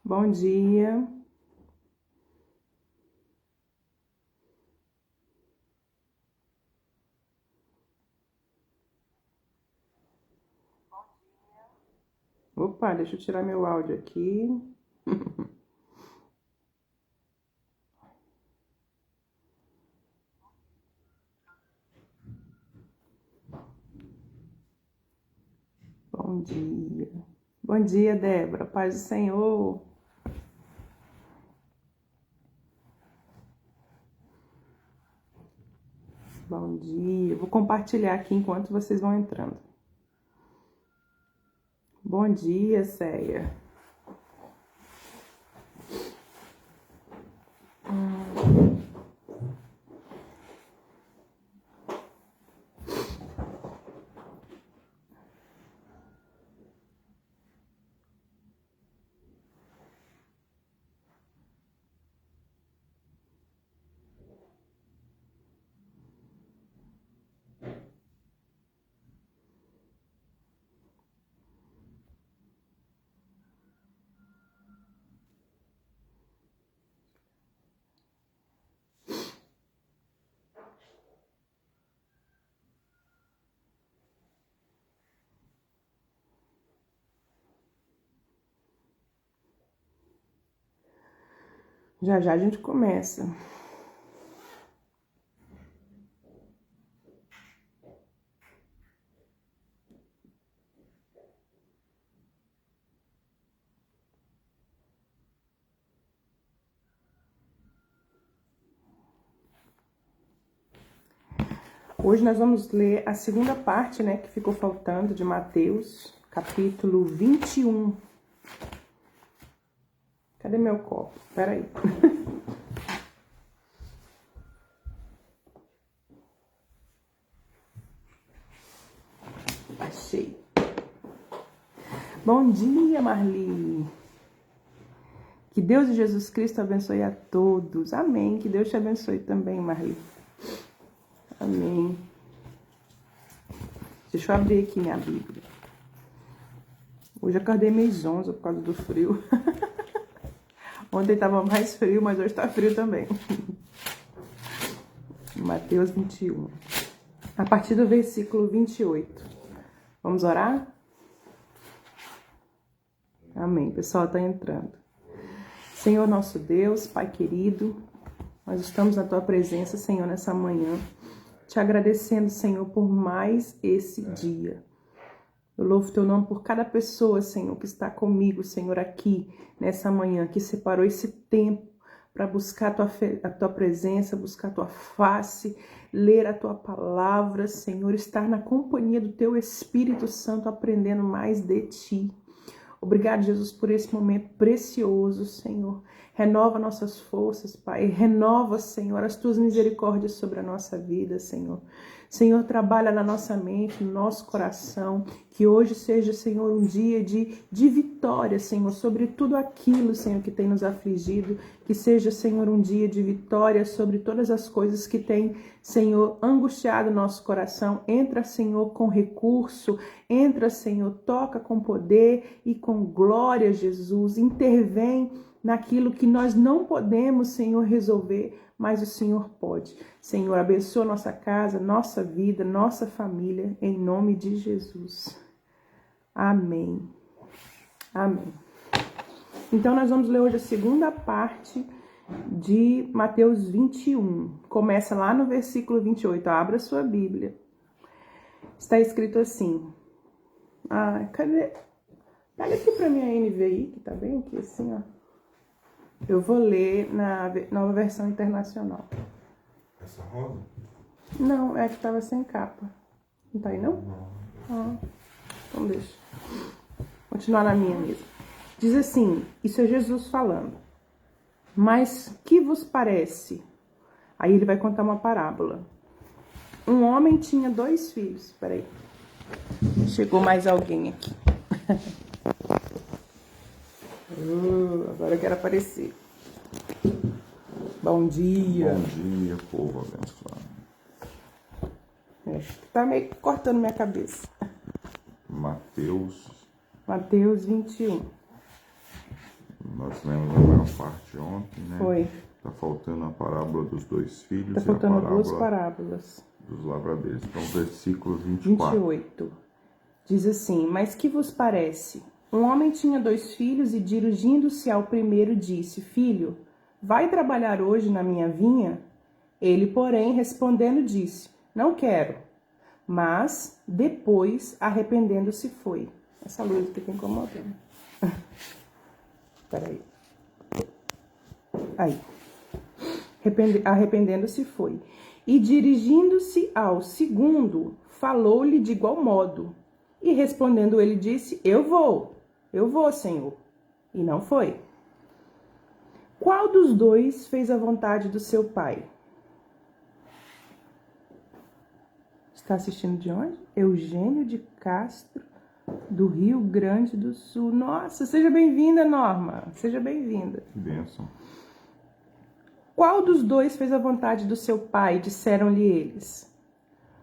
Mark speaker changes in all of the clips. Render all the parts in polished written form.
Speaker 1: Bom dia. Opa, deixa eu tirar meu áudio aqui. Bom dia. Bom dia, Débora. Paz do Senhor. Bom dia. Vou compartilhar aqui enquanto vocês vão entrando. Bom dia, Céia. Já já a gente começa. Hoje nós vamos ler a segunda parte, né, que ficou faltando de Mateus, capítulo 21. Cadê meu copo? Espera aí. Achei. Bom dia, Marli. Que Deus e Jesus Cristo abençoe a todos. Amém. Que Deus te abençoe também, Marli. Amém. Deixa eu abrir aqui minha Bíblia. Hoje eu acordei meio zonza por causa do frio. Ontem estava mais frio, mas hoje está frio também. Mateus 21. A partir do versículo 28. Vamos orar? Amém. O pessoal está entrando. Senhor nosso Deus, Pai querido, nós estamos na Tua presença, Senhor, nessa manhã, te agradecendo, Senhor, por mais esse dia. Eu louvo Teu nome por cada pessoa, Senhor, que está comigo, Senhor, aqui nessa manhã, que separou esse tempo para buscar a tua presença, buscar a Tua face, ler a Tua palavra, Senhor, estar na companhia do Teu Espírito Santo, aprendendo mais de Ti. Obrigado, Jesus, por esse momento precioso, Senhor. Renova nossas forças, Pai. Renova, Senhor, as Tuas misericórdias sobre a nossa vida, Senhor. Senhor, trabalha na nossa mente, no nosso coração. Que hoje seja, Senhor, um dia de vitória, Senhor, sobre tudo aquilo, Senhor, que tem nos afligido. Que seja, Senhor, um dia de vitória sobre todas as coisas que tem, Senhor, angustiado nosso coração. Entra, Senhor, com recurso. Entra, Senhor, toca com poder e com glória, Jesus. Intervém naquilo que nós não podemos, Senhor, resolver, mas o Senhor pode. Senhor, abençoa nossa casa, nossa vida, nossa família, em nome de Jesus. Amém. Amém. Então, nós vamos ler hoje a segunda parte de Mateus 21. Começa lá no versículo 28. Abra sua Bíblia. Está escrito assim. Cadê? Pega aqui para minha NVI, que tá bem aqui assim, ó. Eu vou ler na nova versão internacional.
Speaker 2: Essa roda?
Speaker 1: Não, é que tava sem capa. Não tá aí, não?
Speaker 2: Não.
Speaker 1: Então deixa. Continuar na minha mesmo. Diz assim, isso é Jesus falando. Mas que vos parece? Aí ele vai contar uma parábola. Um homem tinha 2 filhos. Peraí. Chegou mais alguém aqui. Agora eu quero aparecer. Bom dia.
Speaker 2: Bom dia, povo abençoado.
Speaker 1: Acho que tá meio cortando minha cabeça.
Speaker 2: Mateus
Speaker 1: Mateus 21.
Speaker 2: Nós lemos a maior parte ontem, né?
Speaker 1: Foi.
Speaker 2: Está faltando a parábola dos dois filhos
Speaker 1: Está
Speaker 2: e a
Speaker 1: faltando
Speaker 2: parábola
Speaker 1: duas parábolas.
Speaker 2: dos lavradeiros. Então, versículo 24.
Speaker 1: 28. Diz assim: Mas que vos parece? Um homem tinha 2 filhos e, dirigindo-se ao primeiro, disse: Filho, vai trabalhar hoje na minha vinha? Ele, porém, respondendo, disse: Não quero. Mas, depois, arrependendo-se, foi. Essa luz aqui tá incomodando. Peraí. Aí. Arrependendo-se, foi. E, dirigindo-se ao segundo, falou-lhe de igual modo. E, respondendo, ele disse: Eu vou, Senhor. E não foi. Qual dos dois fez a vontade do seu pai? Está assistindo de onde? Eugênio de Castro, do Rio Grande do Sul. Nossa, seja bem-vinda, Norma. Seja bem-vinda.
Speaker 2: Que bênção.
Speaker 1: Qual dos dois fez a vontade do seu pai? Disseram-lhe eles.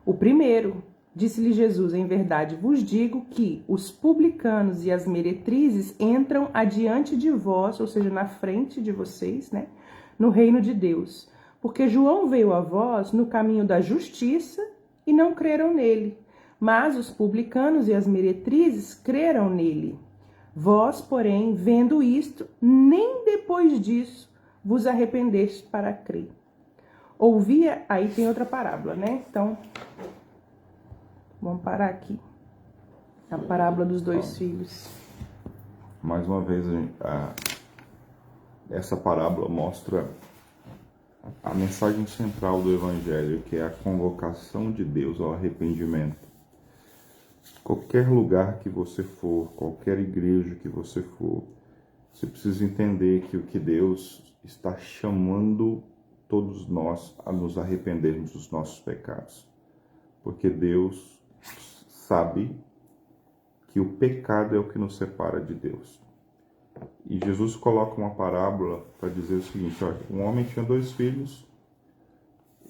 Speaker 1: O primeiro. Disse-lhe Jesus: Em verdade vos digo que os publicanos e as meretrizes entram adiante de vós, ou seja, na frente de vocês, né, no reino de Deus. Porque João veio a vós no caminho da justiça e não creram nele. Mas os publicanos e as meretrizes creram nele. Vós, porém, vendo isto, nem depois disso vos arrependeste para crer. Ouvia, aí tem outra parábola, né? Então, vamos parar aqui. A parábola dos 2 filhos.
Speaker 2: Mais uma vez, essa parábola mostra a mensagem central do Evangelho, que é a convocação de Deus ao arrependimento. Qualquer lugar que você for, qualquer igreja que você for, você precisa entender que o que Deus está chamando todos nós a nos arrependermos dos nossos pecados. Porque Deus sabe que o pecado é o que nos separa de Deus. E Jesus coloca uma parábola para dizer o seguinte: olha, um homem tinha 2 filhos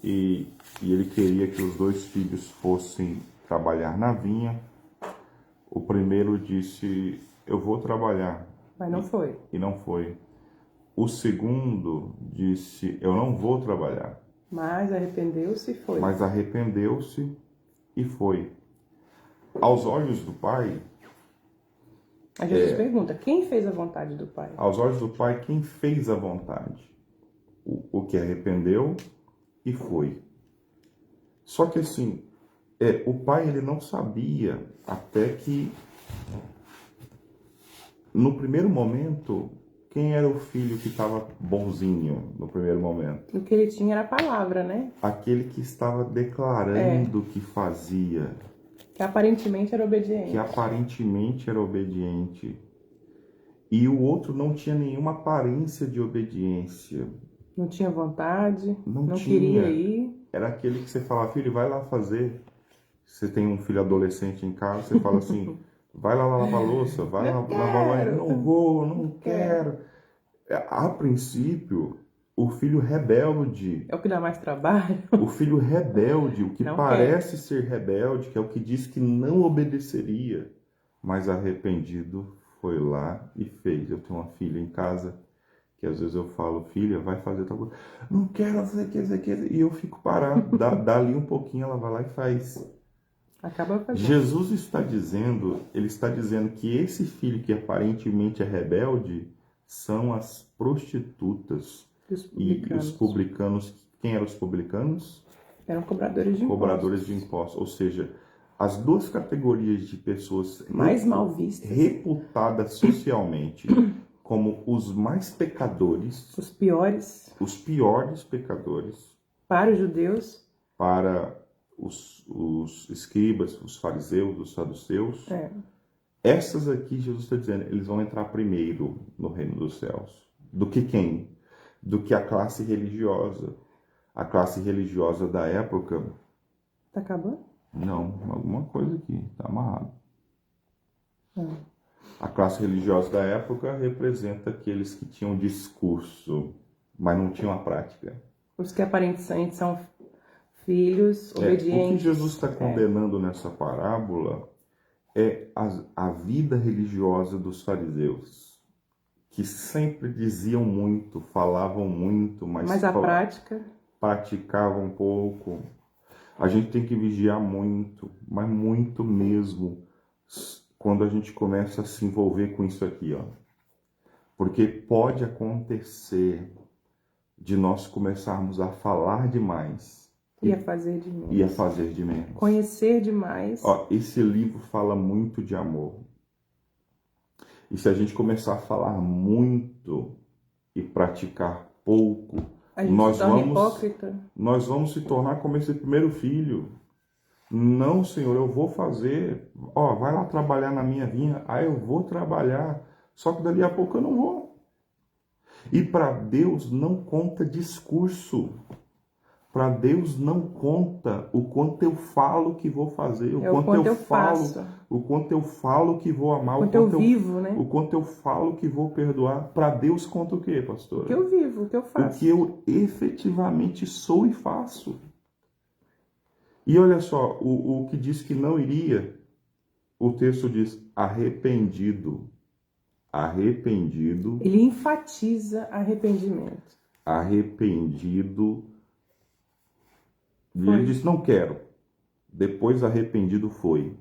Speaker 2: e ele queria que os 2 filhos fossem trabalhar na vinha. O primeiro disse: eu vou trabalhar.
Speaker 1: Mas não foi.
Speaker 2: E não foi. O segundo disse: eu não vou trabalhar.
Speaker 1: Mas arrependeu-se e foi.
Speaker 2: Mas arrependeu-se e foi. Aos olhos do Pai...
Speaker 1: Aí Jesus pergunta: quem fez a vontade do Pai?
Speaker 2: Aos olhos do Pai, quem fez a vontade? O que arrependeu e foi. Só que assim, o Pai ele não sabia até que, no primeiro momento, quem era o filho que estava bonzinho no primeiro momento.
Speaker 1: O que ele tinha era a palavra, né?
Speaker 2: Aquele que estava declarando que fazia.
Speaker 1: Que aparentemente era obediente.
Speaker 2: Que aparentemente era obediente. E o outro não tinha nenhuma aparência de obediência.
Speaker 1: Não tinha vontade, não
Speaker 2: tinha.
Speaker 1: Queria ir.
Speaker 2: Era aquele que você fala: filho, vai lá fazer. Você tem um filho adolescente em casa, você fala assim: vai lá lavar a louça, vai lá lavar o banheiro. Não vou, não quero. A princípio, o filho rebelde.
Speaker 1: É o que dá mais trabalho.
Speaker 2: O filho rebelde, o que
Speaker 1: não
Speaker 2: parece ser rebelde, que é o que diz que não obedeceria, mas arrependido foi lá e fez. Eu tenho uma filha em casa que às vezes eu falo: filha, vai fazer tal coisa. Não quero fazer aquilo. E eu fico parado, dali um pouquinho, ela vai lá e faz.
Speaker 1: Acaba fazendo.
Speaker 2: Jesus está dizendo que esse filho que aparentemente é rebelde são as prostitutas e os publicanos. Quem eram os publicanos?
Speaker 1: Eram cobradores de impostos.
Speaker 2: Cobradores de impostos. Ou seja, as duas categorias de pessoas
Speaker 1: mais mal vistas,
Speaker 2: reputadas socialmente como os mais pecadores,
Speaker 1: os piores
Speaker 2: pecadores
Speaker 1: para os judeus,
Speaker 2: para os escribas, os fariseus, os saduceus. Essas aqui, Jesus está dizendo, eles vão entrar primeiro no reino dos céus. Do que quem? Do que a classe religiosa. A classe religiosa da época...
Speaker 1: Tá acabando?
Speaker 2: Não, alguma coisa aqui, tá amarrado. A classe religiosa da época representa aqueles que tinham discurso, mas não tinham a prática.
Speaker 1: Os que aparentemente são filhos obedientes.
Speaker 2: O que Jesus está condenando nessa parábola é a vida religiosa dos fariseus, que sempre diziam muito, falavam muito,
Speaker 1: Mas a prática...
Speaker 2: praticavam pouco. A gente tem que vigiar muito, mas muito mesmo, quando a gente começa a se envolver com isso aqui, ó. Porque pode acontecer de nós começarmos a falar demais.
Speaker 1: E a fazer de menos.
Speaker 2: E a fazer de menos.
Speaker 1: Conhecer demais.
Speaker 2: Ó, esse livro fala muito de amor. E se a gente começar a falar muito e praticar pouco, nós vamos se tornar como esse primeiro filho. Não, Senhor, eu vou fazer. Ó, vai lá trabalhar na minha vinha. Ah, eu vou trabalhar. Só que dali a pouco eu não vou. E para Deus não conta discurso. Para Deus não conta o quanto eu falo que vou fazer, o quanto eu falo que vou amar, o quanto eu vivo, né? O quanto eu falo que vou perdoar. Para Deus conta o quê, pastor?
Speaker 1: O que eu vivo, o que eu faço.
Speaker 2: O que eu efetivamente sou e faço. E olha só, o que diz que não iria, o texto diz arrependido. Arrependido.
Speaker 1: Ele enfatiza arrependimento.
Speaker 2: Arrependido. E ele disse, não quero. Depois arrependido foi.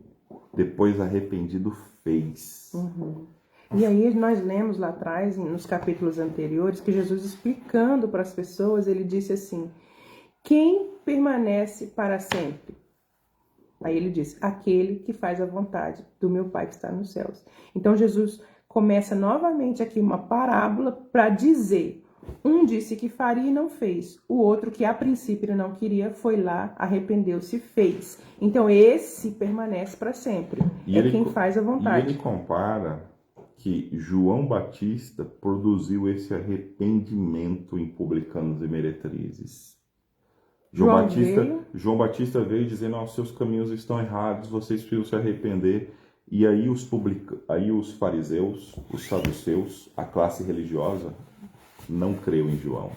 Speaker 2: Depois arrependido fez.
Speaker 1: Uhum. E aí nós lemos lá atrás, nos capítulos anteriores, que Jesus explicando para as pessoas, ele disse assim, quem permanece para sempre? Aí ele diz, aquele que faz a vontade do meu Pai que está nos céus. Então Jesus começa novamente aqui uma parábola para dizer, um disse que faria e não fez, o outro que a princípio ele não queria, foi lá, arrependeu-se e fez. Então esse permanece para sempre, quem faz a vontade.
Speaker 2: E ele compara que João Batista produziu esse arrependimento em publicanos e meretrizes. João Batista veio dizendo, os seus caminhos estão errados, vocês precisam se arrepender. E aí os fariseus, os saduceus, a classe religiosa, não creu em João.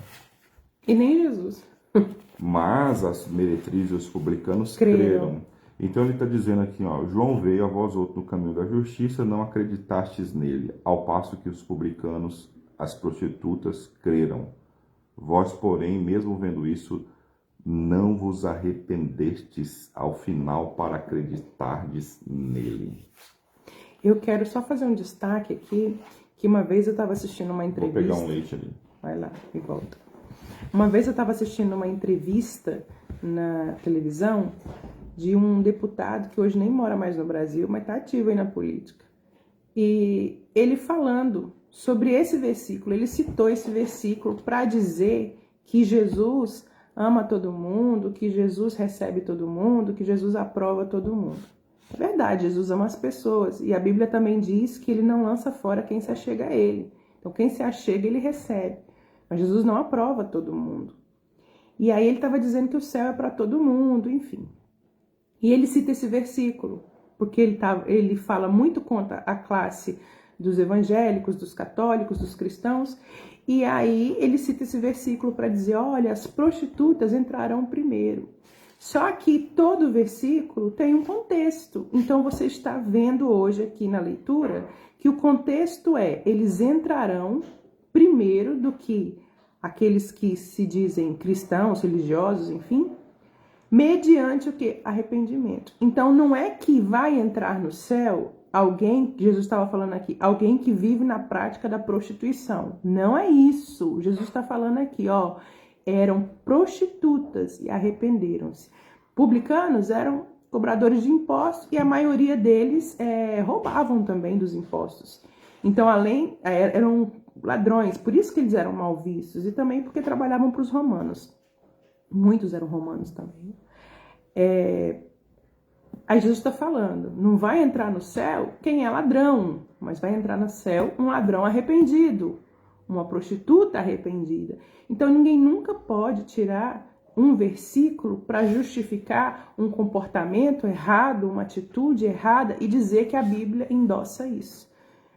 Speaker 1: E nem Jesus.
Speaker 2: Mas as meretrizes e os publicanos creram. Então ele está dizendo aqui, ó, João veio a vós outro no caminho da justiça, não acreditastes nele, ao passo que os publicanos, as prostitutas, creram. Vós, porém, mesmo vendo isso, não vos arrependestes ao final para acreditardes nele.
Speaker 1: Eu quero só fazer um destaque aqui, que uma vez eu estava assistindo uma entrevista...
Speaker 2: Vou pegar um leite ali.
Speaker 1: Vai lá e volta. Uma vez eu estava assistindo uma entrevista na televisão de um deputado que hoje nem mora mais no Brasil, mas está ativo aí na política. E ele falando sobre esse versículo, ele citou esse versículo para dizer que Jesus ama todo mundo, que Jesus recebe todo mundo, que Jesus aprova todo mundo. É verdade, Jesus ama as pessoas. E a Bíblia também diz que ele não lança fora quem se achega a ele. Então, quem se achega, ele recebe. Mas Jesus não aprova todo mundo. E aí ele estava dizendo que o céu é para todo mundo, enfim. E ele cita esse versículo, porque ele fala muito contra a classe dos evangélicos, dos católicos, dos cristãos. E aí ele cita esse versículo para dizer, olha, as prostitutas entrarão primeiro. Só que todo versículo tem um contexto. Então você está vendo hoje aqui na leitura que o contexto é, eles entrarão primeiro do que aqueles que se dizem cristãos, religiosos, enfim, mediante o que? Arrependimento. Então não é que vai entrar no céu alguém, Jesus estava falando aqui, alguém que vive na prática da prostituição. Não é isso. Jesus está falando aqui, ó, eram prostitutas e arrependeram-se. Publicanos eram cobradores de impostos e a maioria deles roubavam também dos impostos. Então, eram ladrões, por isso que eles eram mal vistos e também porque trabalhavam para os romanos. Muitos eram romanos também. Aí Jesus está falando, não vai entrar no céu quem é ladrão, mas vai entrar no céu um ladrão arrependido, uma prostituta arrependida. Então ninguém nunca pode tirar um versículo para justificar um comportamento errado, uma atitude errada e dizer que a Bíblia endossa isso,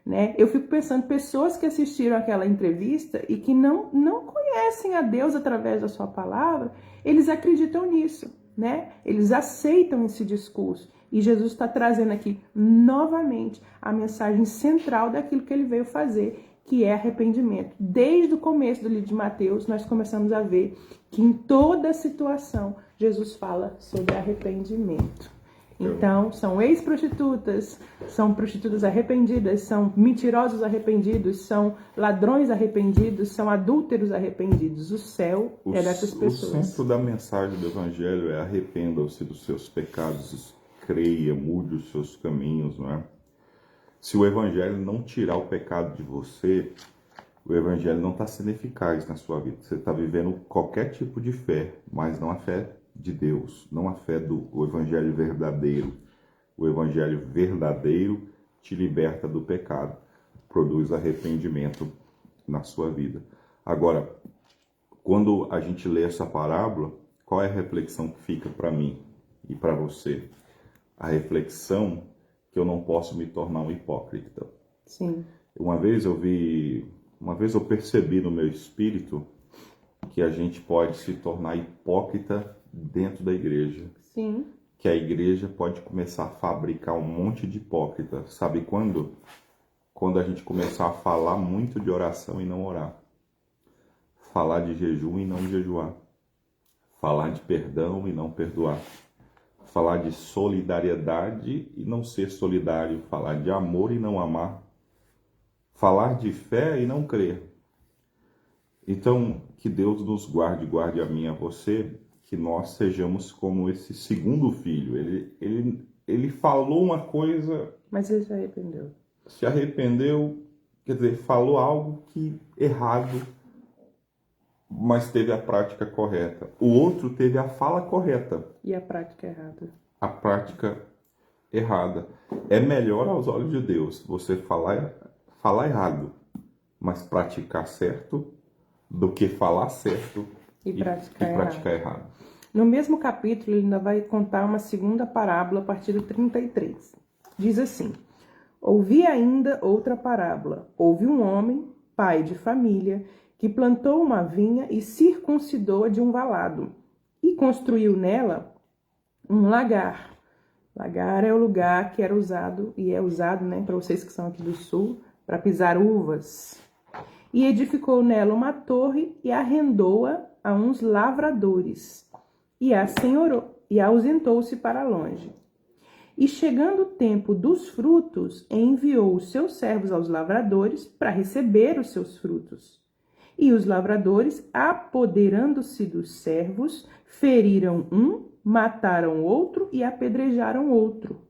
Speaker 1: né? Eu fico pensando, pessoas que assistiram aquela entrevista e que não conhecem a Deus através da sua palavra, eles acreditam nisso, né? Eles aceitam esse discurso. E Jesus está trazendo aqui novamente a mensagem central daquilo que ele veio fazer, que é arrependimento. Desde o começo do livro de Mateus, nós começamos a ver que em toda situação, Jesus fala sobre arrependimento. Então, são ex-prostitutas, são prostitutas arrependidas, são mentirosos arrependidos, são ladrões arrependidos, são adúlteros arrependidos. O céu é dessas pessoas.
Speaker 2: O centro da mensagem do Evangelho é: arrependam-se dos seus pecados, creia, mude os seus caminhos, não é? Se o Evangelho não tirar o pecado de você, o Evangelho não está sendo eficaz na sua vida. Você está vivendo qualquer tipo de fé, mas não a fé de Deus, não a fé do Evangelho verdadeiro. O Evangelho verdadeiro te liberta do pecado, produz arrependimento na sua vida. Agora, quando a gente lê essa parábola, qual é a reflexão que fica para mim e para você? A reflexão que eu não posso me tornar um hipócrita.
Speaker 1: Sim.
Speaker 2: Uma vez eu percebi no meu espírito que a gente pode se tornar hipócrita dentro da igreja.
Speaker 1: Sim.
Speaker 2: Que a igreja pode começar a fabricar um monte de hipócrita. Sabe quando? Quando a gente começar a falar muito de oração e não orar. Falar de jejum e não jejuar. Falar de perdão e não perdoar. Falar de solidariedade e não ser solidário. Falar de amor e não amar. Falar de fé e não crer. Então, que Deus nos guarde, guarde a mim e a você, que nós sejamos como esse segundo filho. Ele falou uma coisa...
Speaker 1: Mas ele se arrependeu.
Speaker 2: Se arrependeu, quer dizer, falou algo que errado, mas teve a prática correta. O outro teve a fala correta.
Speaker 1: E a prática errada.
Speaker 2: A prática errada. É melhor aos olhos de Deus você falar errado, mas praticar certo, do que falar certo
Speaker 1: e praticar
Speaker 2: errado.
Speaker 1: No mesmo capítulo, ele ainda vai contar uma segunda parábola a partir do 33. Diz assim: ouvi ainda outra parábola. Houve um homem, pai de família, que plantou uma vinha e circuncidou-a de um valado, e construiu nela um lagar. Lagar é o lugar que era usado, e é usado, né, para vocês que são aqui do sul, para pisar uvas. E edificou nela uma torre e arrendou-a a uns lavradores, e a senhorou, e ausentou-se para longe. E chegando o tempo dos frutos, enviou os seus servos aos lavradores para receber os seus frutos. E os lavradores, apoderando-se dos servos, feriram um, mataram outro e apedrejaram outro.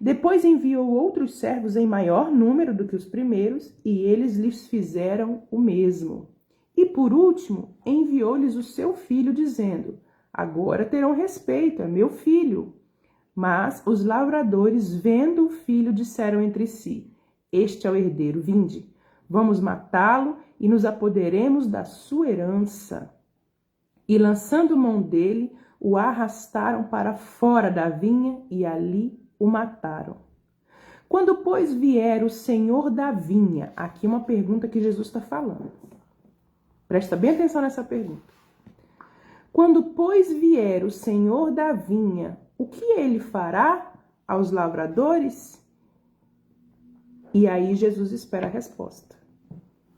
Speaker 1: Depois enviou outros servos em maior número do que os primeiros, e eles lhes fizeram o mesmo. E por último, enviou-lhes o seu filho, dizendo: agora terão respeito, é meu filho. Mas os lavradores, vendo o filho, disseram entre si: este é o herdeiro, vinde, vamos matá-lo e nos apoderemos da sua herança. E lançando mão dele, o arrastaram para fora da vinha e ali o mataram. Quando, pois, vier o senhor da vinha, aqui uma pergunta que Jesus está falando. Presta bem atenção nessa pergunta. Quando, pois, vier o senhor da vinha, o que ele fará aos lavradores? E aí Jesus espera a resposta.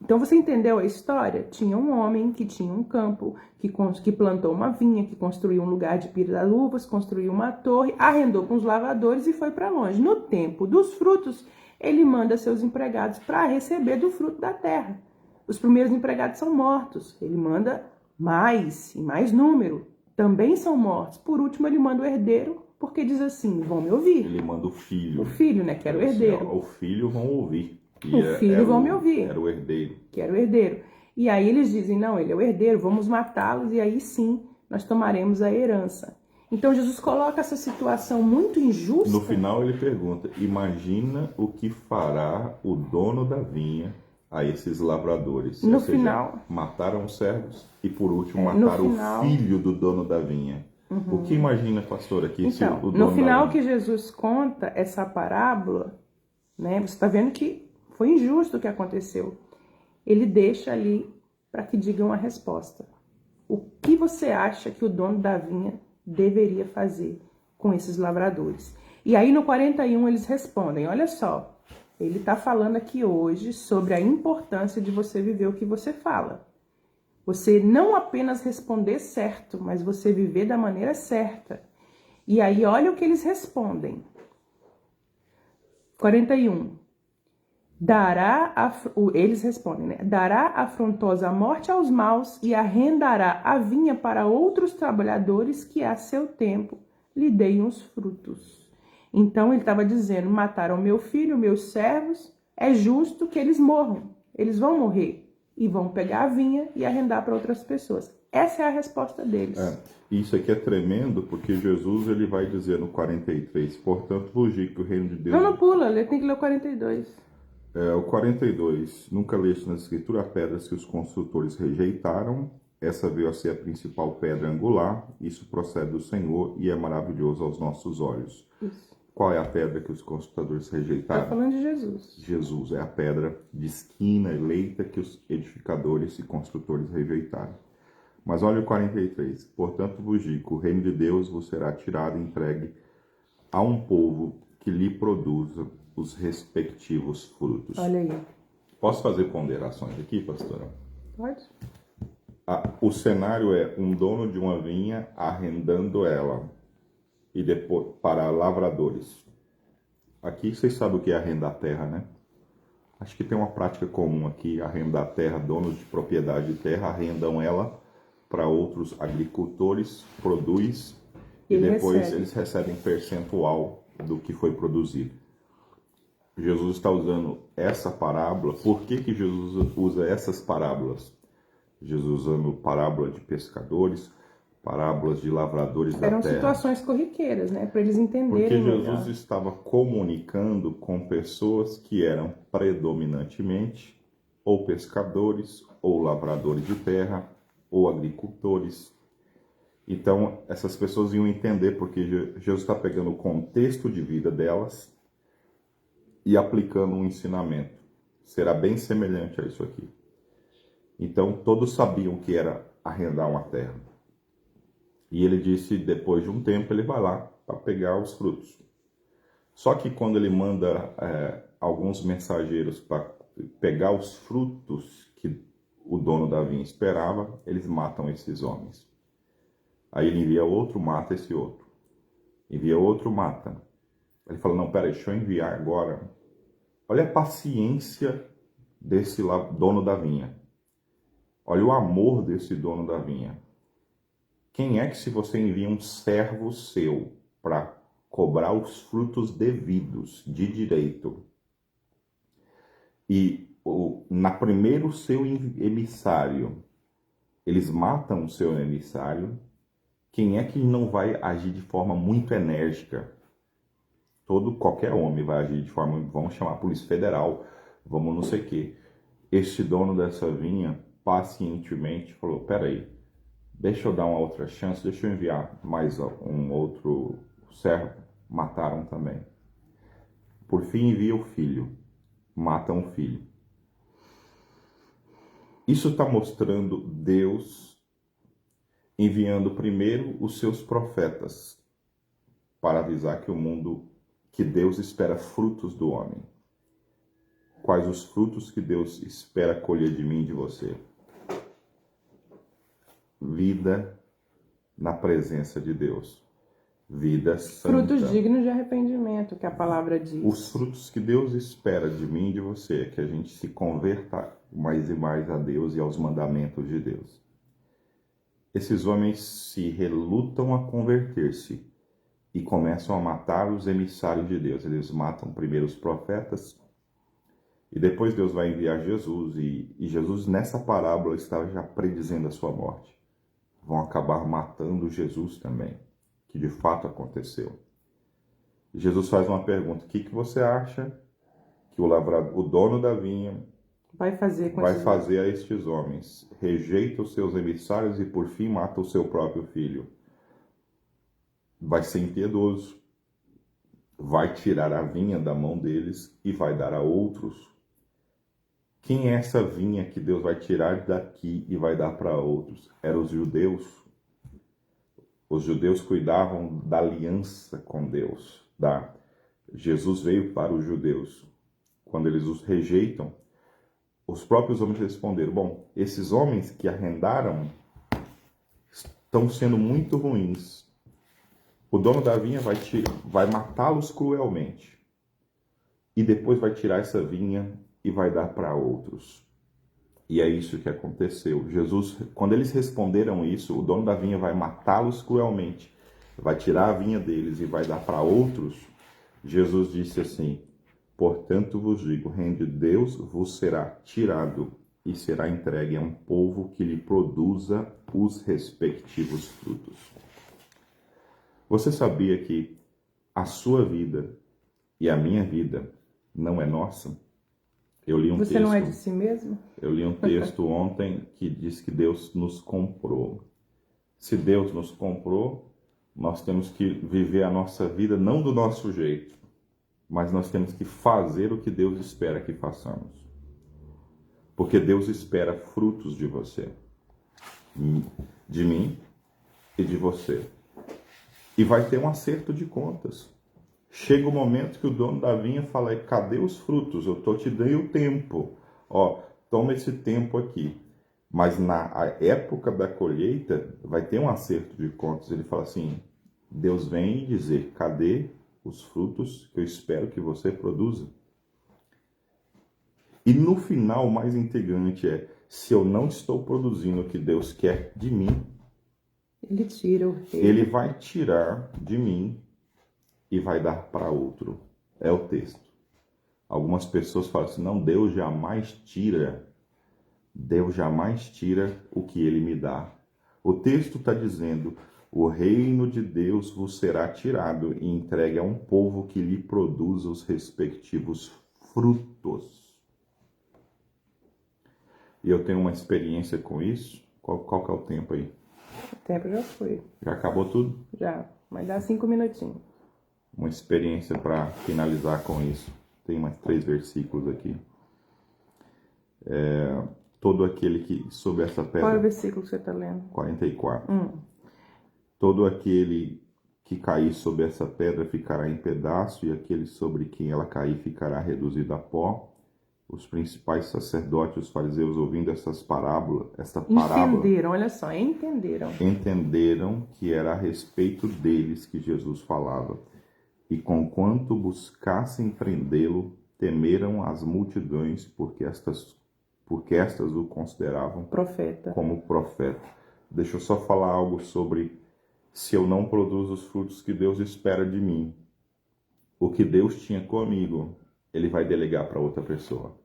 Speaker 1: Então você entendeu a história? Tinha um homem que tinha um campo, que plantou uma vinha, que construiu um lugar de pira das uvas, construiu uma torre, arrendou com os lavradores e foi para longe. No tempo dos frutos, ele manda seus empregados para receber do fruto da terra. Os primeiros empregados são mortos. Ele manda mais, em mais número, também são mortos. Por último, ele manda o herdeiro, porque diz assim: vão me ouvir.
Speaker 2: Ele manda o filho.
Speaker 1: O filho, né? Que era o herdeiro.
Speaker 2: O filho vão ouvir.
Speaker 1: O filho vão me ouvir.
Speaker 2: Era o herdeiro.
Speaker 1: Que era o herdeiro. E aí eles dizem: não, ele é o herdeiro, vamos matá-los e aí sim nós tomaremos a herança. Então Jesus coloca essa situação muito injusta.
Speaker 2: No final ele pergunta: imagina o que fará o dono da vinha a esses lavradores.
Speaker 1: No final.
Speaker 2: Mataram os servos e por último mataram o filho do dono da vinha. Uhum. O que imagina, pastor, aqui?
Speaker 1: Então, no final que Jesus conta essa parábola, né, você está vendo que foi injusto o que aconteceu. Ele deixa ali para que digam a resposta. O que você acha que o dono da vinha deveria fazer com esses lavradores? E aí no 41 eles respondem: olha só, Ele está falando aqui hoje sobre a importância de você viver o que você fala. Você não apenas responder certo, mas você viver da maneira certa. E aí, olha o que eles respondem. 41. Eles respondem, né? Dará afrontosa morte aos maus e arrendará a vinha para outros trabalhadores que a seu tempo lhe deem os frutos. Então ele estava dizendo, mataram meu filho, meus servos, é justo que eles morram. Eles vão morrer e vão pegar a vinha e arrendar para outras pessoas. Essa é a resposta deles.
Speaker 2: Isso aqui é tremendo, porque Jesus ele vai dizer no 43, portanto vos digo que o reino de Deus...
Speaker 1: Não pula, ele tem que ler o 42.
Speaker 2: O 42, nunca leste na escritura pedras que os construtores rejeitaram, essa veio a ser a principal pedra angular, isso procede do Senhor e é maravilhoso aos nossos olhos.
Speaker 1: Isso.
Speaker 2: Qual é a pedra que os construtores rejeitaram?
Speaker 1: Está falando de Jesus.
Speaker 2: Jesus é a pedra de esquina eleita que os edificadores e construtores rejeitaram. Mas olha o 43, portanto vos digo, o reino de Deus vos será tirado e entregue a um povo que lhe produza os respectivos frutos.
Speaker 1: Olha aí.
Speaker 2: Posso fazer ponderações aqui, pastora?
Speaker 1: Pode.
Speaker 2: O cenário é um dono de uma vinha arrendando ela e depois para lavradores. Aqui vocês sabem o que é arrendar terra, né? Acho que tem uma prática comum aqui, arrendar terra, donos de propriedade de terra arrendam ela para outros agricultores, produz e depois eles recebem percentual do que foi produzido. Jesus está usando essa parábola. Por que Jesus usa essas parábolas? Jesus usando parábola de pescadores, parábolas de lavradores da terra.
Speaker 1: Eram situações corriqueiras, né? Para eles entenderem.
Speaker 2: Porque Jesus estava comunicando com pessoas que eram predominantemente ou pescadores, ou lavradores de terra, ou agricultores. Então, essas pessoas iam entender porque Jesus está pegando o contexto de vida delas e aplicando um ensinamento. Será bem semelhante a isso aqui. Então, todos sabiam que era arrendar uma terra. E ele disse, depois de um tempo, ele vai lá para pegar os frutos. Só que quando ele manda alguns mensageiros para pegar os frutos que o dono da vinha esperava, eles matam esses homens. Aí ele envia outro, mata esse outro. Envia outro, mata. Ele fala, não, peraí, deixa eu enviar agora. Olha a paciência desse dono da vinha. Olha o amor desse dono da vinha. Quem é que, se você envia um servo seu para cobrar os frutos devidos, de direito, e na primeiro seu emissário, eles matam o seu emissário, quem é que não vai agir de forma muito enérgica? Qualquer homem vai agir de forma, vamos chamar a Polícia Federal, vamos não sei o quê. Este dono dessa vinha, pacientemente, falou, peraí, deixa eu dar uma outra chance, deixa eu enviar mais um outro servo. Mataram também. Por fim, envia o filho. Matam o filho. Isso está mostrando Deus enviando primeiro os seus profetas para avisar que o mundo, que Deus espera frutos do homem. Quais os frutos que Deus espera colher de mim e de você? Vida na presença de Deus. Vida santa.
Speaker 1: Frutos dignos de arrependimento, que a palavra diz.
Speaker 2: Os frutos que Deus espera de mim e de você é que a gente se converta mais e mais a Deus e aos mandamentos de Deus. Esses homens se relutam a converter-se e começam a matar os emissários de Deus. Eles matam primeiro os profetas e depois Deus vai enviar Jesus. E Jesus, nessa parábola, estava já predizendo a sua morte. Vão acabar matando Jesus também, que de fato aconteceu. E Jesus faz uma pergunta: o que você acha que o dono da vinha vai fazer a estes homens? Rejeita os seus emissários e por fim mata o seu próprio filho. Vai ser impiedoso, vai tirar a vinha da mão deles e vai dar a outros. Quem é essa vinha que Deus vai tirar daqui e vai dar para outros? Eram os judeus. Os judeus cuidavam da aliança com Deus. Jesus veio para os judeus. quando eles os rejeitam, os próprios homens responderam: bom, esses homens que arrendaram estão sendo muito ruins. O dono da vinha vai matá-los cruelmente. E depois vai tirar essa vinha e vai dar para outros. E é isso que aconteceu. Jesus, quando eles responderam isso, o dono da vinha vai matá-los cruelmente, vai tirar a vinha deles e vai dar para outros. Jesus disse assim: portanto vos digo, o reino de Deus vos será tirado e será entregue a um povo que lhe produza os respectivos frutos. Você sabia que a sua vida e a minha vida não é nossa? Eu li um
Speaker 1: Você
Speaker 2: texto,
Speaker 1: não é de si mesmo?
Speaker 2: Eu li um texto ontem que diz que Deus nos comprou. Se Deus nos comprou, nós temos que viver a nossa vida não do nosso jeito, mas nós temos que fazer o que Deus espera que façamos. Porque Deus espera frutos de você, de mim e de você. E vai ter um acerto de contas. Chega o momento que o dono da vinha fala: cadê os frutos? Eu te dando o tempo. Ó, toma esse tempo aqui. Mas na época da colheita vai ter um acerto de contas. Ele fala assim: Deus vem dizer: cadê os frutos que eu espero que você produza? E no final, o mais intrigante é: se eu não estou produzindo o que Deus quer de mim,
Speaker 1: Ele tira o rei.
Speaker 2: Ele vai tirar de mim e vai dar para outro. É o texto. Algumas pessoas falam assim: não, Deus jamais tira o que Ele me dá. O texto está dizendo: o reino de Deus vos será tirado e entregue a um povo que lhe produza os respectivos frutos. E eu tenho uma experiência com isso. Qual que é o tempo aí?
Speaker 1: O tempo já foi.
Speaker 2: Já acabou tudo?
Speaker 1: Já, mas dá 5 minutinhos.
Speaker 2: Uma experiência para finalizar com isso. Tem mais 3 versículos aqui. Todo aquele que sob essa pedra...
Speaker 1: Qual é o versículo que você está lendo?
Speaker 2: 44. Todo aquele que cair sobre essa pedra ficará em pedaço, e aquele sobre quem ela cair ficará reduzido a pó. Os principais sacerdotes, os fariseus, ouvindo esta parábola,
Speaker 1: Entenderam, olha só,
Speaker 2: entenderam que era a respeito deles que Jesus falava. E conquanto buscassem prendê-lo, temeram as multidões, porque estas o consideravam como profeta. Deixa eu só falar algo sobre: se eu não produzo os frutos que Deus espera de mim, o que Deus tinha comigo, Ele vai delegar para outra pessoa.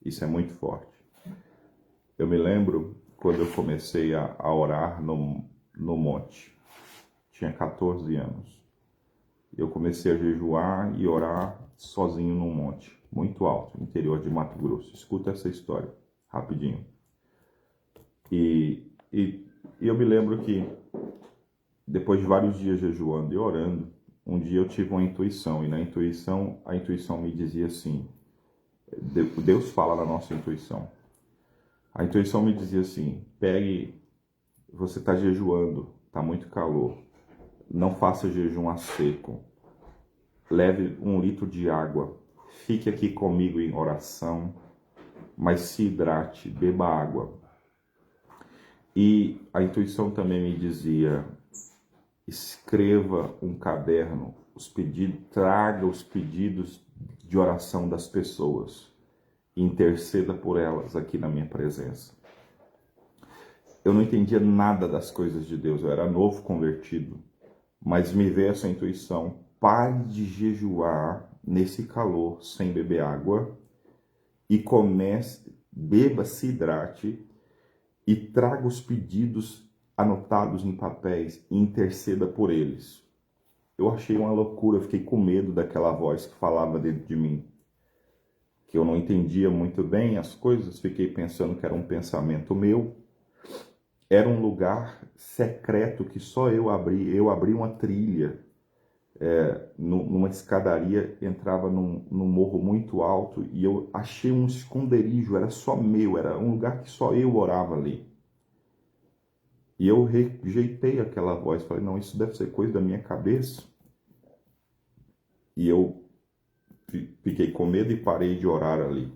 Speaker 2: Isso é muito forte. Eu me lembro quando eu comecei a orar no monte. Tinha 14 anos. Eu comecei a jejuar e orar sozinho num monte, muito alto, no interior de Mato Grosso. Escuta essa história, rapidinho. E eu me lembro que, depois de vários dias jejuando e orando, um dia eu tive uma intuição, e a intuição me dizia assim: Deus fala na nossa intuição. A intuição me dizia assim: você está jejuando, está muito calor, não faça jejum a seco, leve 1 litro de água, fique aqui comigo em oração, mas se hidrate, beba água. E a intuição também me dizia: escreva um caderno, traga os pedidos de oração das pessoas, interceda por elas aqui na minha presença. Eu não entendia nada das coisas de Deus, eu era novo convertido, mas me veio essa intuição: pare de jejuar nesse calor sem beber água e beba, se hidrate e traga os pedidos anotados em papéis e interceda por eles. Eu achei uma loucura, eu fiquei com medo daquela voz que falava dentro de mim, que eu não entendia muito bem as coisas, fiquei pensando que era um pensamento meu. Era um lugar secreto que só eu abri. Eu abri uma trilha, numa escadaria, entrava num morro muito alto, e eu achei um esconderijo, era só meu, era um lugar que só eu orava ali. E eu rejeitei aquela voz, falei: não, isso deve ser coisa da minha cabeça. E eu fiquei com medo e parei de orar ali.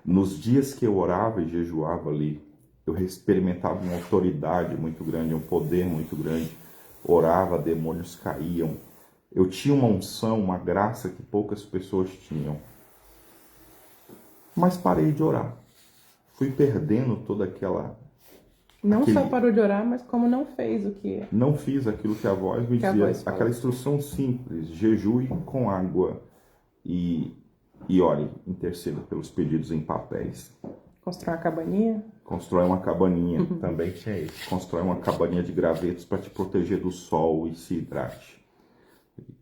Speaker 2: Nos dias que eu orava e jejuava ali, eu experimentava uma autoridade muito grande, um poder muito grande. Orava, demônios caíam. Eu tinha uma unção, uma graça que poucas pessoas tinham. Mas parei de orar. Fui perdendo toda aquela...
Speaker 1: Não só parou de orar, mas como não fez o que...
Speaker 2: Não fiz aquilo que a voz me dizia. Aquela instrução simples, jejue com água e ore, interceda pelos pedidos em papéis.
Speaker 1: Constrói uma cabaninha?
Speaker 2: Constrói uma cabaninha, também tinha isso. Constrói uma cabaninha de gravetos para te proteger do sol e se hidrate.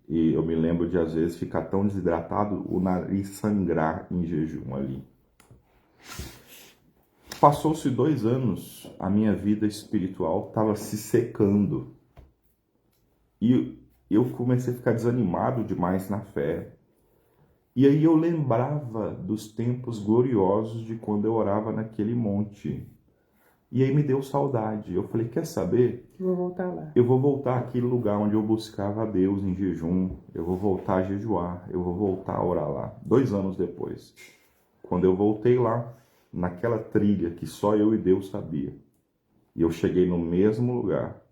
Speaker 2: E eu me lembro de, às vezes, ficar tão desidratado, o nariz sangrar em jejum ali. Passou-se 2 anos, a minha vida espiritual estava se secando. E eu comecei a ficar desanimado demais na fé. E aí eu lembrava dos tempos gloriosos de quando eu orava naquele monte. E aí me deu saudade. Eu falei, quer saber?
Speaker 1: Eu vou voltar lá.
Speaker 2: Eu vou voltar àquele lugar onde eu buscava a Deus em jejum. Eu vou voltar a jejuar. Eu vou voltar a orar lá. 2 anos depois. Quando eu voltei lá, naquela trilha que só eu e Deus sabia. E eu cheguei no mesmo lugar.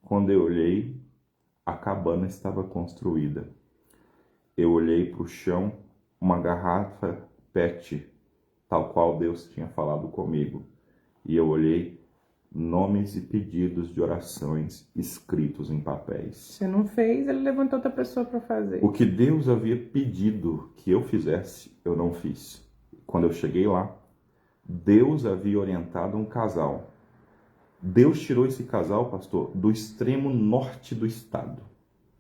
Speaker 2: Quando eu olhei, a cabana estava construída. Eu olhei para o chão, uma garrafa PET, tal qual Deus tinha falado comigo. E eu olhei nomes e pedidos de orações escritos em papéis.
Speaker 1: Você não fez, ele levantou outra pessoa para fazer.
Speaker 2: O que Deus havia pedido que eu fizesse, eu não fiz. Quando eu cheguei lá, Deus havia orientado um casal. Deus tirou esse casal, pastor, do extremo norte do estado.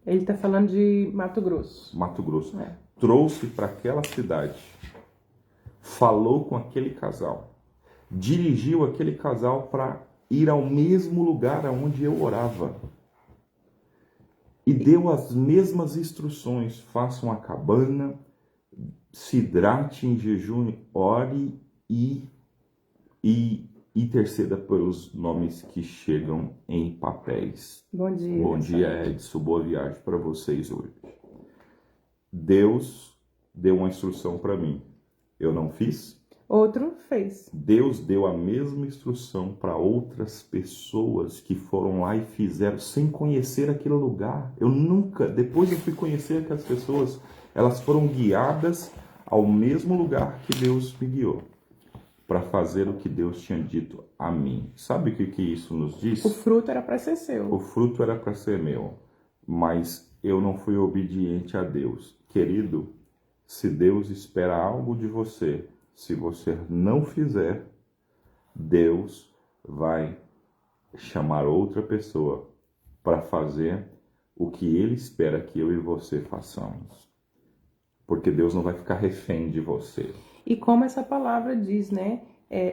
Speaker 1: Ele está falando de Mato Grosso.
Speaker 2: Mato Grosso. É. Trouxe para aquela cidade. Falou com aquele casal. Dirigiu aquele casal para ir ao mesmo lugar onde eu orava. E deu as mesmas instruções. Faça uma cabana, se hidrate em jejum, ore e interceda pelos nomes que chegam em papéis.
Speaker 1: Bom dia.
Speaker 2: Bom dia, Edson. Boa viagem para vocês hoje. Deus deu uma instrução para mim. Eu não fiz.
Speaker 1: Outro fez.
Speaker 2: Deus deu a mesma instrução para outras pessoas que foram lá e fizeram sem conhecer aquele lugar. Depois eu fui conhecer aquelas pessoas, elas foram guiadas ao mesmo lugar que Deus me guiou, para fazer o que Deus tinha dito a mim. Sabe o que isso nos diz?
Speaker 1: O fruto era para ser seu.
Speaker 2: O fruto era para ser meu, mas eu não fui obediente a Deus. Querido, se Deus espera algo de você, se você não fizer, Deus vai chamar outra pessoa para fazer o que Ele espera que eu e você façamos. Porque Deus não vai ficar refém de você.
Speaker 1: E como essa palavra diz, né?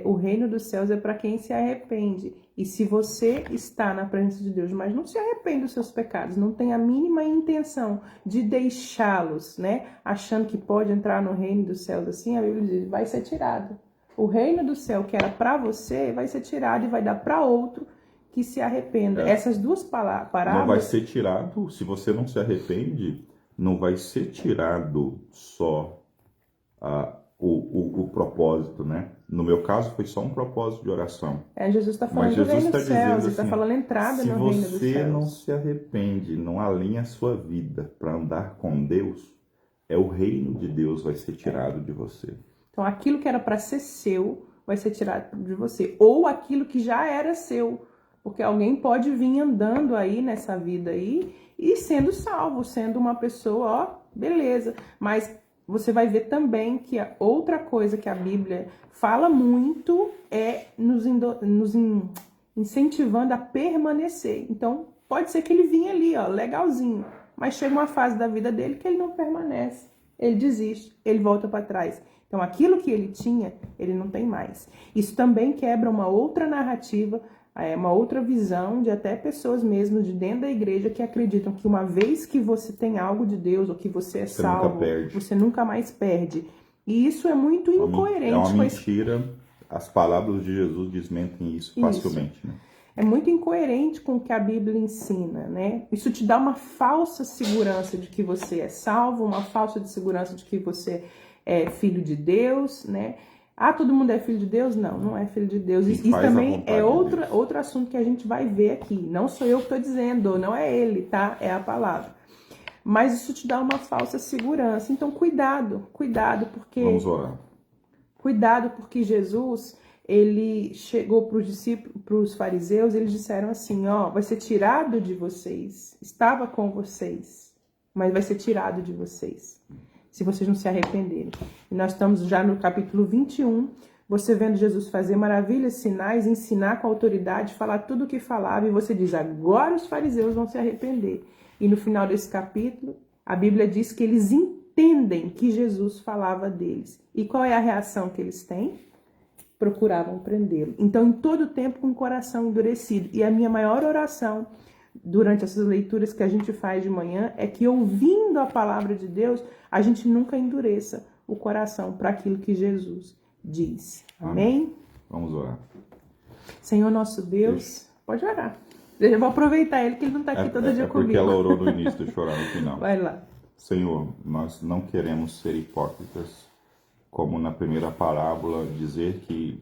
Speaker 1: O reino dos céus é para quem se arrepende. E se você está na presença de Deus, mas não se arrepende dos seus pecados, não tem a mínima intenção de deixá-los, né? Achando que pode entrar no reino dos céus assim, a Bíblia diz, vai ser tirado. O reino do céu que era para você vai ser tirado e vai dar para outro que se arrependa. Essas duas parábolas...
Speaker 2: Não vai ser tirado, se você não se arrepende, não vai ser tirado só o propósito, né? No meu caso, foi só um propósito de oração.
Speaker 1: Jesus está falando do reino dos céus, ele está falando entrada no reino dos céus.
Speaker 2: Se você não se arrepende, não alinha a sua vida para andar com Deus, o reino de Deus vai ser tirado de você.
Speaker 1: Então, aquilo que era para ser seu, vai ser tirado de você. Ou aquilo que já era seu. Porque alguém pode vir andando aí nessa vida aí e sendo salvo, sendo uma pessoa, ó, beleza. Mas você vai ver também que a outra coisa que a Bíblia fala muito é nos incentivando a permanecer. Então, pode ser que ele vinha ali, ó, legalzinho, mas chega uma fase da vida dele que ele não permanece, ele desiste, ele volta para trás. Então, aquilo que ele tinha, ele não tem mais. Isso também quebra uma outra narrativa, uma outra visão de até pessoas mesmo de dentro da igreja que acreditam que uma vez que você tem algo de Deus ou que você é salvo, você nunca mais perde. E isso é muito incoerente.
Speaker 2: É uma mentira. As palavras de Jesus desmentem isso facilmente. Né?
Speaker 1: é muito incoerente com o que a Bíblia ensina, né? Isso te dá uma falsa segurança de que você é salvo, uma falsa segurança de que você é filho de Deus, né? Ah, todo mundo é filho de Deus? Não, não é filho de Deus. Isso também é outro assunto que a gente vai ver aqui. Não sou eu que estou dizendo, não é ele, tá? É a palavra. Mas isso te dá uma falsa segurança. Então, cuidado, porque...
Speaker 2: Vamos orar.
Speaker 1: Cuidado, porque Jesus, ele chegou para os discípulos, para os fariseus, eles disseram assim, ó, vai ser tirado de vocês. Estava com vocês, mas vai ser tirado de vocês, se vocês não se arrependerem. E nós estamos já no capítulo 21, você vendo Jesus fazer maravilhas, sinais, ensinar com autoridade, falar tudo o que falava, e você diz, agora os fariseus vão se arrepender. E no final desse capítulo, a Bíblia diz que eles entendem que Jesus falava deles. E qual é a reação que eles têm? Procuravam prendê-lo. Então, em todo o tempo, com o coração endurecido. E a minha maior oração durante essas leituras que a gente faz de manhã é que, ouvindo a palavra de Deus, a gente nunca endureça o coração para aquilo que Jesus diz. Amém?
Speaker 2: Vamos orar.
Speaker 1: Senhor nosso Deus, pode orar. Eu vou aproveitar ele, que ele não está aqui todo dia comigo.
Speaker 2: Porque ela orou no início, deixa eu orar no final.
Speaker 1: Vai lá.
Speaker 2: Senhor, nós não queremos ser hipócritas, como na primeira parábola, dizer que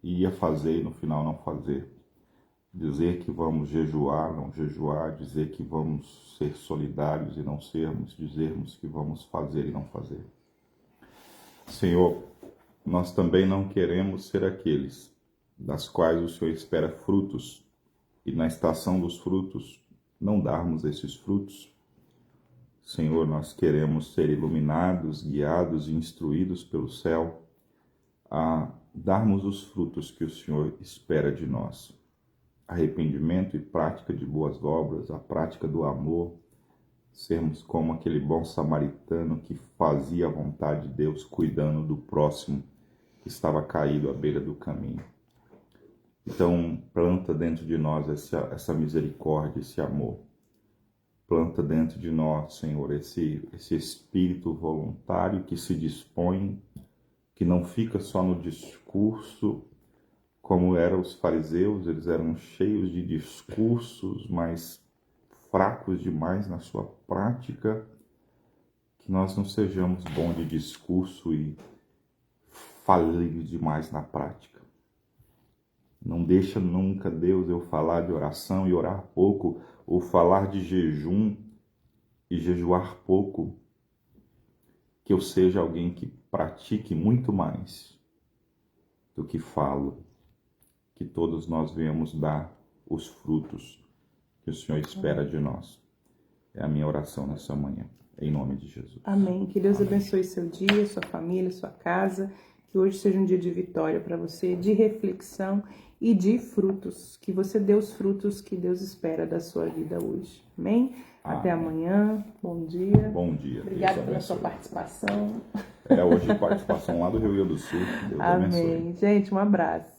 Speaker 2: ia fazer e no final não fazer. Dizer que vamos jejuar, não jejuar, dizer que vamos ser solidários e não sermos, dizermos que vamos fazer e não fazer. Senhor, nós também não queremos ser aqueles das quais o Senhor espera frutos e na estação dos frutos não darmos esses frutos. Senhor, nós queremos ser iluminados, guiados e instruídos pelo céu a darmos os frutos que o Senhor espera de nós. Arrependimento e prática de boas obras, a prática do amor, sermos como aquele bom samaritano que fazia a vontade de Deus, cuidando do próximo que estava caído à beira do caminho. Então, planta dentro de nós essa misericórdia, esse amor. Planta dentro de nós, Senhor, esse espírito voluntário que se dispõe, que não fica só no discurso, como eram os fariseus, eles eram cheios de discursos, mas fracos demais na sua prática, que nós não sejamos bons de discurso e falíveis demais na prática. Não deixa nunca, Deus, eu falar de oração e orar pouco, ou falar de jejum e jejuar pouco, que eu seja alguém que pratique muito mais do que falo, que todos nós venhamos dar os frutos que o Senhor espera de nós. É a minha oração nessa manhã, em nome de Jesus.
Speaker 1: Amém. Que Deus abençoe seu dia, sua família, sua casa, que hoje seja um dia de vitória para você, de reflexão e de frutos, que você dê os frutos que Deus espera da sua vida hoje. Amém? Até amanhã. Bom dia.
Speaker 2: Bom dia.
Speaker 1: Obrigada pela sua participação.
Speaker 2: Hoje participação lá do Rio Grande do Sul. Deus
Speaker 1: Amém.
Speaker 2: abençoe.
Speaker 1: Gente, um abraço.